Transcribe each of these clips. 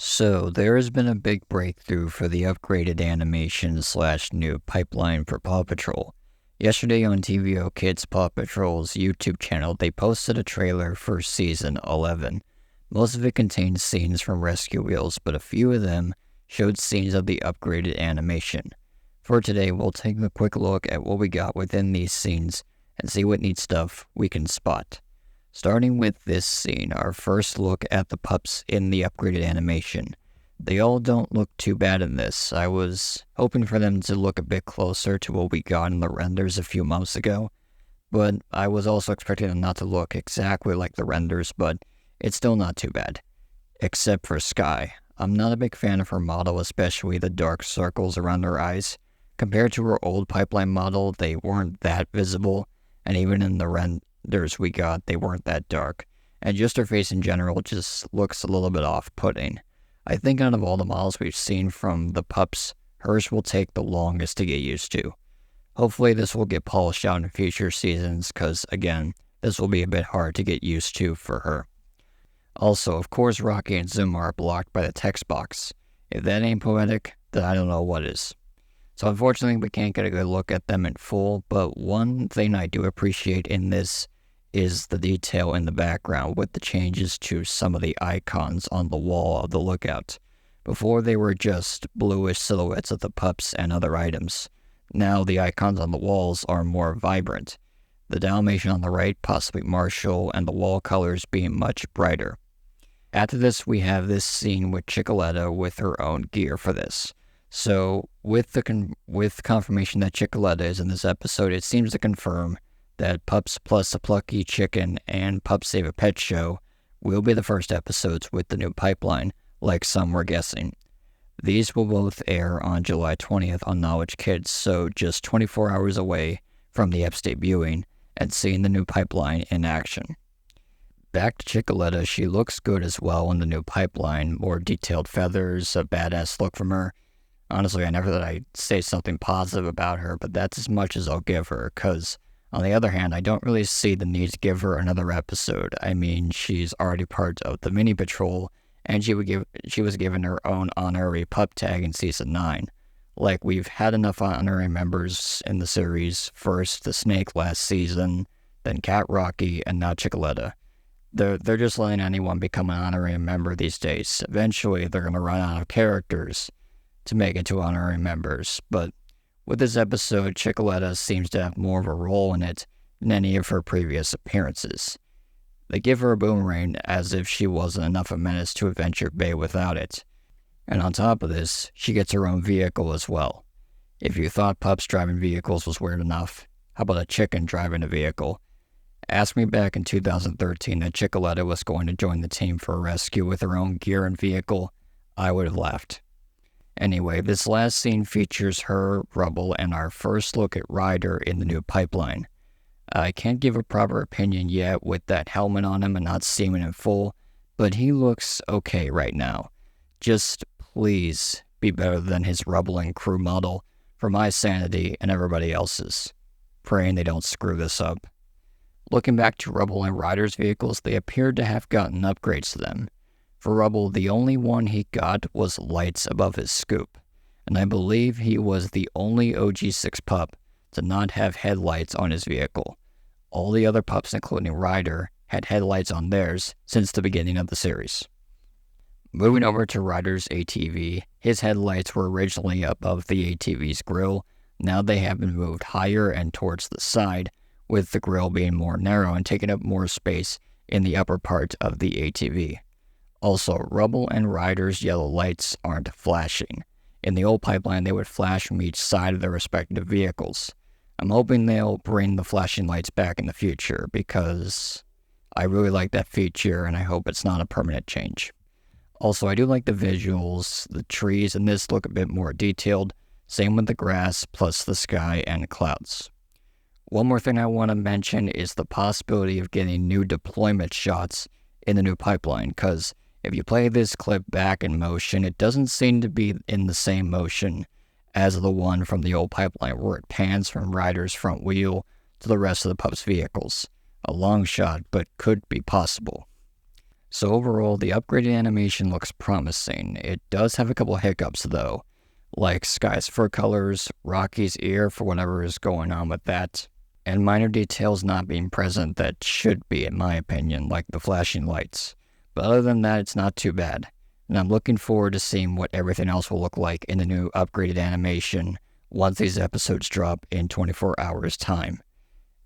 So, there has been a big breakthrough for the upgraded animation / new pipeline for Paw Patrol. Yesterday on TVO Kids Paw Patrol's YouTube channel, they posted a trailer for Season 11. Most of it contained scenes from Rescue Wheels, but a few of them showed scenes of the upgraded animation. For today, we'll take a quick look at what we got within these scenes and see what neat stuff we can spot. Starting with this scene, our first look at the pups in the upgraded animation. They all don't look too bad in this. I was hoping for them to look a bit closer to what we got in the renders a few months ago, but I was also expecting them not to look exactly like the renders, but it's still not too bad. Except for Sky. I'm not a big fan of her model, especially the dark circles around her eyes. Compared to her old pipeline model, they weren't that visible, and even in the renders we got, they weren't that dark. And just her face in general just looks a little bit off-putting. I think out of all the models we've seen from the pups, hers will take the longest to get used to. Hopefully this will get polished out in future seasons, because again, this will be a bit hard to get used to for her. Also, of course, Rocky and Zuma are blocked by the text box. If that ain't poetic, then I don't know what is. So unfortunately, we can't get a good look at them in full, but one thing I do appreciate in this is the detail in the background with the changes to some of the icons on the wall of the lookout. Before, they were just bluish silhouettes of the pups and other items. Now the icons on the walls are more vibrant. The Dalmatian on the right, possibly Marshall, and the wall colors being much brighter. After this, we have this scene with Chickaletta with her own gear for this. So, with confirmation that Chickaletta is in this episode, it seems to confirm that Pups Plus a Plucky Chicken and Pup Save a Pet Show will be the first episodes with the new pipeline, like some were guessing. These will both air on July 20th on Knowledge Kids, so just 24 hours away from the ep's debuting and seeing the new pipeline in action. Back to Chickaletta, she looks good as well in the new pipeline, more detailed feathers, a badass look from her. Honestly, I never thought I'd say something positive about her, but that's as much as I'll give her, because, on the other hand, I don't really see the need to give her another episode. I mean, she's already part of the mini patrol, and she was given her own honorary pup tag in Season 9. Like, we've had enough honorary members in the series, first the Snake last season, then Cat Rocky, and now Chickaletta. They're just letting anyone become an honorary member these days. Eventually, they're going to run out of characters to make it to honorary members, but with this episode, Chickaletta seems to have more of a role in it than any of her previous appearances. They give her a boomerang as if she wasn't enough a menace to Adventure Bay without it. And on top of this, she gets her own vehicle as well. If you thought pups driving vehicles was weird enough, how about a chicken driving a vehicle? Ask me back in 2013 that Chickaletta was going to join the team for a rescue with her own gear and vehicle, I would have laughed. Anyway, this last scene features her, Rubble, and our first look at Ryder in the new pipeline. I can't give a proper opinion yet with that helmet on him and not seeing him in full, but he looks okay right now. Just please be better than his Rubble and crew model for my sanity and everybody else's. Praying they don't screw this up. Looking back to Rubble and Ryder's vehicles, they appeared to have gotten upgrades to them. For Rubble, the only one he got was lights above his scoop, and I believe he was the only OG6 pup to not have headlights on his vehicle. All the other pups, including Ryder, had headlights on theirs since the beginning of the series. Moving over to Ryder's ATV, his headlights were originally above the ATV's grill. Now they have been moved higher and towards the side, with the grill being more narrow and taking up more space in the upper part of the ATV. Also, Rubble and Ryder's yellow lights aren't flashing. In the old pipeline, they would flash from each side of their respective vehicles. I'm hoping they'll bring the flashing lights back in the future, because I really like that feature and I hope it's not a permanent change. Also, I do like the visuals. The trees in this look a bit more detailed. Same with the grass, plus the sky and clouds. One more thing I want to mention is the possibility of getting new deployment shots in the new pipeline, because if you play this clip back in motion, it doesn't seem to be in the same motion as the one from the old pipeline, where it pans from Ryder's front wheel to the rest of the pup's vehicles. A long shot, but could be possible. So overall, the upgraded animation looks promising. It does have a couple hiccups though, like Sky's fur colors, Rocky's ear for whatever is going on with that, and minor details not being present that should be, in my opinion, like the flashing lights. But other than that, it's not too bad, and I'm looking forward to seeing what everything else will look like in the new upgraded animation once these episodes drop in 24 hours' time.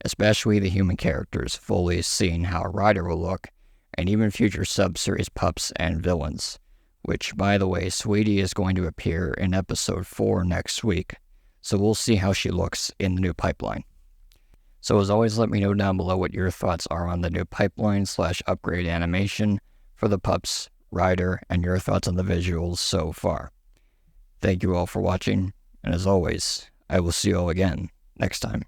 Especially the human characters, fully seeing how Ryder will look, and even future sub-series pups and villains. Which, by the way, Sweetie is going to appear in episode 4 next week, so we'll see how she looks in the new pipeline. So as always, let me know down below what your thoughts are on the new pipeline/upgrade animation for the pups, Ryder, and your thoughts on the visuals so far. Thank you all for watching, and as always, I will see you all again next time.